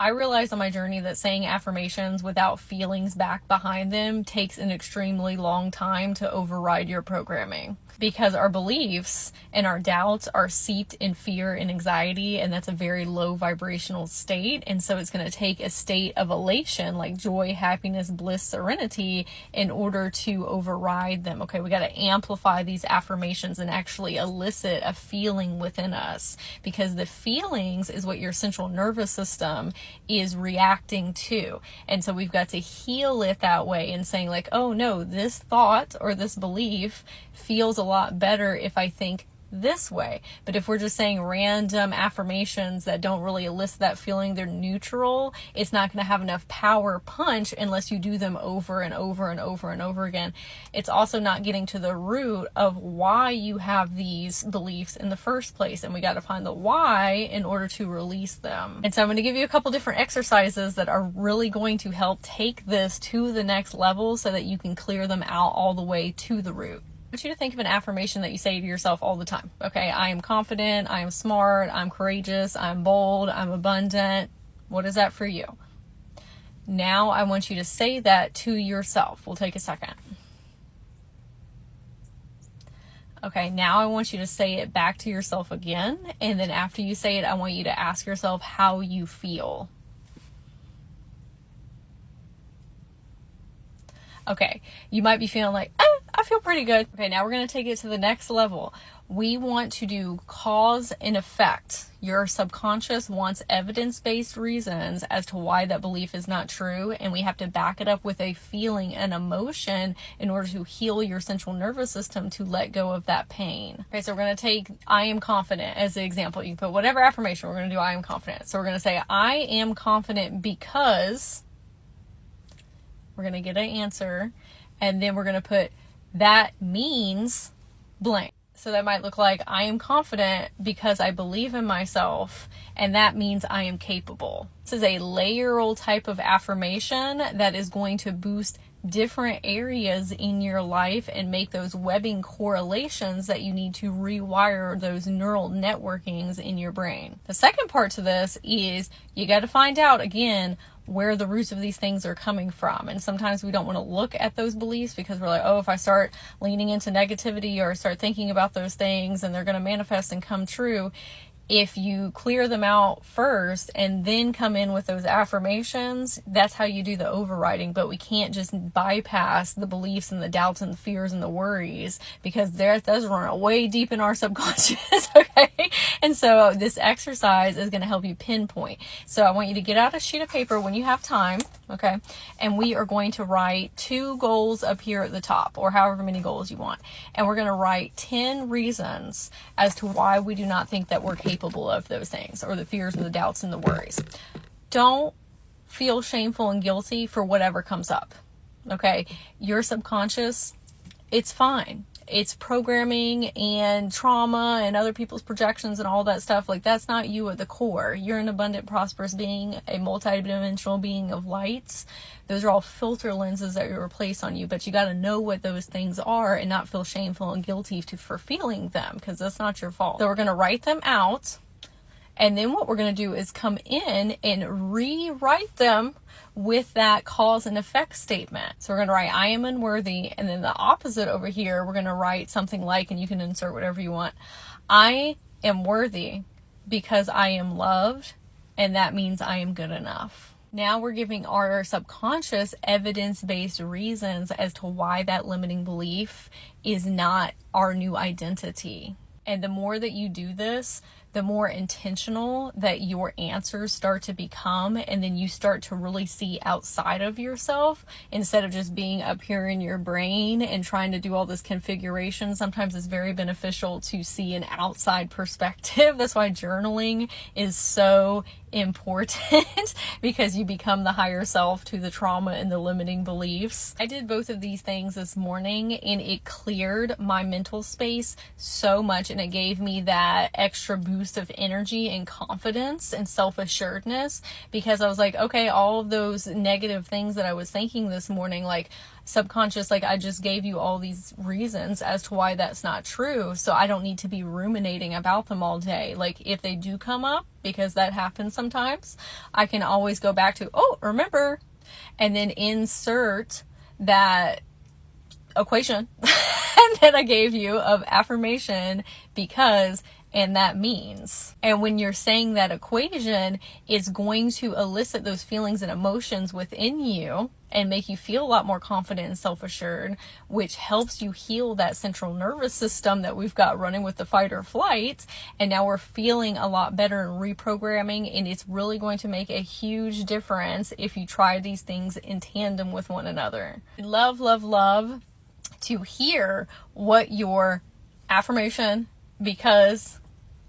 I realized on my journey that saying affirmations without feelings back behind them takes an extremely long time to override your programming, because our beliefs and our doubts are seeped in fear and anxiety, and that's a very low vibrational state. And so it's going to take a state of elation, like joy, happiness, bliss, serenity, in order to override them. Okay, we got to amplify these affirmations and actually elicit a feeling within us, because the feelings is what your central nervous system is reacting to. And so we've got to heal it that way, and saying like, oh no, this thought or this belief feels a lot better if I think this way. But if we're just saying random affirmations that don't really elicit that feeling, they're neutral, it's not going to have enough power punch unless you do them over and over and over and over again. It's also not getting to the root of why you have these beliefs in the first place, and we got to find the why in order to release them. And so I'm going to give you a couple different exercises that are really going to help take this to the next level so that you can clear them out all the way to the root. I want you to think of an affirmation that you say to yourself all the time. Okay, I am confident, I am smart, I'm courageous, I'm bold, I'm abundant. What is that for you? Now I want you to say that to yourself. We'll take a second. Okay, now I want you to say it back to yourself again. And then after you say it, I want you to ask yourself how you feel. Okay, you might be feeling like, I feel pretty good. Okay, now we're going to take it to the next level. We want to do cause and effect. Your subconscious wants evidence-based reasons as to why that belief is not true, and we have to back it up with a feeling and emotion in order to heal your central nervous system to let go of that pain. Okay, so we're going to take I am confident as the example. You can put whatever affirmation. We're going to do I am confident. So we're going to say I am confident because we're going to get an answer, and then we're going to put that means blank. So that might look like I am confident because I believe in myself, and that means I am capable. This is a layeral type of affirmation that is going to boost different areas in your life and make those webbing correlations that you need to rewire those neural networkings in your brain. The second part to this is you got to find out again where the roots of these things are coming from. And sometimes we don't want to look at those beliefs because we're like, oh, if I start leaning into negativity or start thinking about those things and they're going to manifest and come true. If you clear them out first and then come in with those affirmations, that's how you do the overriding. But we can't just bypass the beliefs and the doubts and the fears and the worries, because those run way deep in our subconscious, okay? And so this exercise is going to help you pinpoint. So I want you to get out a sheet of paper when you have time, okay? And we are going to write 2 goals up here at the top, or however many goals you want. And we're going to write 10 reasons as to why we do not think that we're capable of those things, or the fears and the doubts and the worries. Don't feel shameful and guilty for whatever comes up. Okay, your subconscious, it's fine. It's programming and trauma and other people's projections and all that stuff. Like, that's not you at the core. You're an abundant, prosperous being, a multidimensional being of lights. Those are all filter lenses that you replace on you, but you got to know what those things are and not feel shameful and guilty for feeling them, because that's not your fault. So we're going to write them out, and then what we're going to do is come in and rewrite them with that cause and effect statement. So we're going to write I am unworthy, and then the opposite over here, we're going to write something like, and you can insert whatever you want, I am worthy because I am loved, and that means I am good enough. Now we're giving our subconscious evidence-based reasons as to why that limiting belief is not our new identity. And the more that you do this, the more intentional that your answers start to become, and then you start to really see outside of yourself instead of just being up here in your brain and trying to do all this configuration. Sometimes it's very beneficial to see an outside perspective. That's why journaling is so important, because you become the higher self to the trauma and the limiting beliefs. I did both of these things this morning, and it cleared my mental space so much, and it gave me that extra boost of energy and confidence and self-assuredness, because I was like, okay, all of those negative things that I was thinking this morning, like subconscious, like I just gave you all these reasons as to why that's not true, so I don't need to be ruminating about them all day. Like if they do come up, because that happens sometimes, I can always go back to, oh, remember, and then insert that equation that I gave you of affirmation, because, and that means. And when you're saying that equation, it's going to elicit those feelings and emotions within you and make you feel a lot more confident and self-assured, which helps you heal that central nervous system that we've got running with the fight or flight. And now we're feeling a lot better and reprogramming, and it's really going to make a huge difference if you try these things in tandem with one another. Love, love, love to hear what your affirmation, because,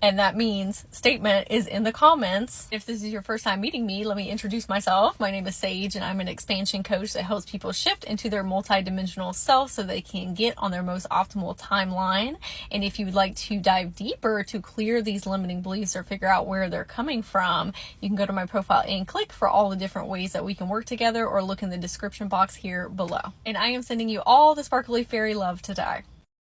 and that means statement is in the comments. If this is your first time meeting me, let me introduce myself. My name is Sage, and I'm an expansion coach that helps people shift into their multidimensional self so they can get on their most optimal timeline. And if you would like to dive deeper to clear these limiting beliefs or figure out where they're coming from, you can go to my profile and click for all the different ways that we can work together, or look in the description box here below. And I am sending you all the sparkly fairy love today.